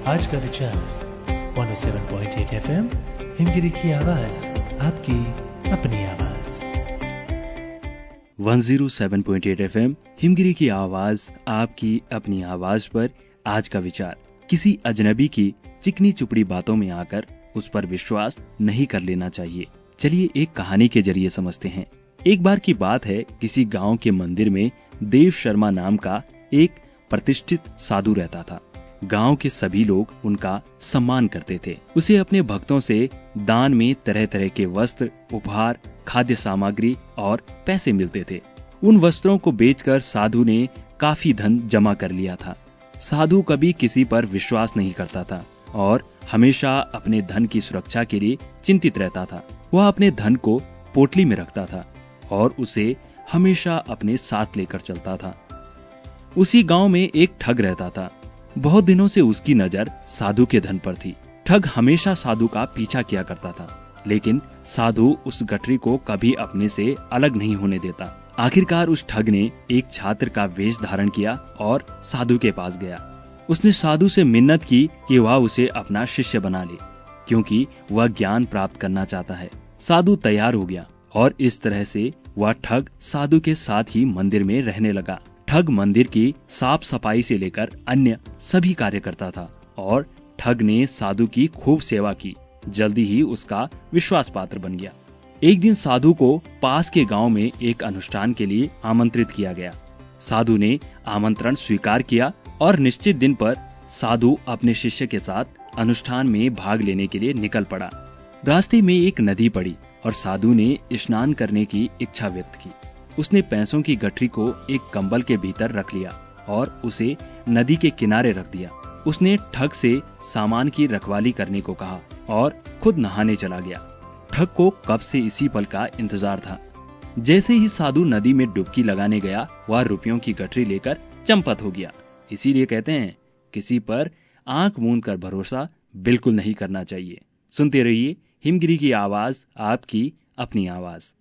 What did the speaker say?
आज का विचार 107.8 FM हिमगिरी की आवाज, आपकी अपनी आवाज। 107.8 FM हिमगिरी की आवाज, आपकी अपनी आवाज पर आज का विचार, किसी अजनबी की चिकनी चुपड़ी बातों में आकर उस पर विश्वास नहीं कर लेना चाहिए। चलिए एक कहानी के जरिए समझते हैं। एक बार की बात है, किसी गांव के मंदिर में देव शर्मा नाम का एक प्रतिष्ठित साधु रहता था। गांव के सभी लोग उनका सम्मान करते थे। उसे अपने भक्तों से दान में तरह तरह के वस्त्र, उपहार, खाद्य सामग्री और पैसे मिलते थे। उन वस्त्रों को बेचकर साधु ने काफी धन जमा कर लिया था। साधु कभी किसी पर विश्वास नहीं करता था और हमेशा अपने धन की सुरक्षा के लिए चिंतित रहता था। वह अपने धन को पोटली में रखता था और उसे हमेशा अपने साथ लेकर चलता था। उसी गांव में एक ठग रहता था। बहुत दिनों से उसकी नजर साधु के धन पर थी। ठग हमेशा साधु का पीछा किया करता था, लेकिन साधु उस गठरी को कभी अपने से अलग नहीं होने देता। आखिरकार उस ठग ने एक छात्र का वेश धारण किया और साधु के पास गया। उसने साधु से मिन्नत की कि वह उसे अपना शिष्य बना ले, क्योंकि वह ज्ञान प्राप्त करना चाहता है। साधु तैयार हो गया और इस तरह से वह ठग साधु के साथ ही मंदिर में रहने लगा। ठग मंदिर की साफ सफाई से लेकर अन्य सभी कार्य करता था और ठग ने साधु की खूब सेवा की। जल्दी ही उसका विश्वास पात्र बन गया। एक दिन साधु को पास के गांव में एक अनुष्ठान के लिए आमंत्रित किया गया। साधु ने आमंत्रण स्वीकार किया और निश्चित दिन पर साधु अपने शिष्य के साथ अनुष्ठान में भाग लेने के लिए निकल पड़ा। रास्ते में एक नदी पड़ी और साधु ने स्नान करने की इच्छा व्यक्त की। उसने पैसों की गठरी को एक कंबल के भीतर रख लिया और उसे नदी के किनारे रख दिया। उसने ठग से सामान की रखवाली करने को कहा और खुद नहाने चला गया। ठग को कब से इसी पल का इंतजार था। जैसे ही साधु नदी में डुबकी लगाने गया, वह रुपयों की गठरी लेकर चंपत हो गया। इसीलिए कहते हैं, किसी पर आंख मूंद कर भरोसा बिल्कुल नहीं करना चाहिए। सुनते रहिए हिमगिरी की आवाज, आपकी अपनी आवाज।